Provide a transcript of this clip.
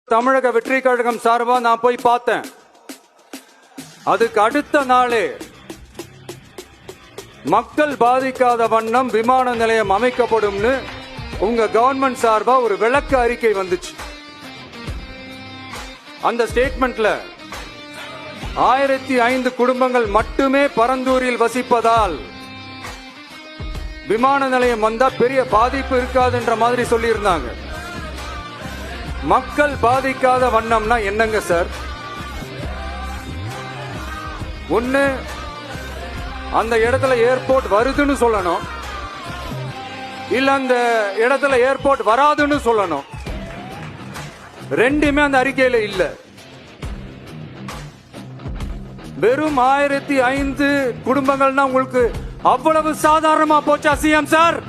தமிழக வெற்றி கழகம் சார்பா நான் போய் பார்த்தேன். அதுக்கு அடுத்த நாளே மக்கள் பாதிக்காத வண்ணம் விமான நிலையம் அமைக்கப்படும்னு உங்க கவர்மெண்ட் சார்பா ஒரு விளக்க அறிக்கை வந்துச்சு. அந்த ஸ்டேட்மெண்ட்ல 1005 குடும்பங்கள் மட்டுமே பரந்தூரில் வசிப்பதால் விமான நிலையம் வந்தா பெரிய பாதிப்பு இருக்காதுன்ற மாதிரி சொல்லி இருந்தாங்க. மக்கள் பாதிக்காத வண்ணம்னா என்னங்க சார்? ஒண்ணு அந்த இடத்துல ஏர்போர்ட் வருதுன்னு சொல்லணும், இல்ல அந்த இடத்துல ஏர்போர்ட் வராதுன்னு சொல்லணும். ரெண்டுமே அந்த அறிக்கையில இல்ல. வெறும் 1005 குடும்பங்கள்னா உங்களுக்கு அவ்வளவு சாதாரணமா போச்சா சிஎம் சார்?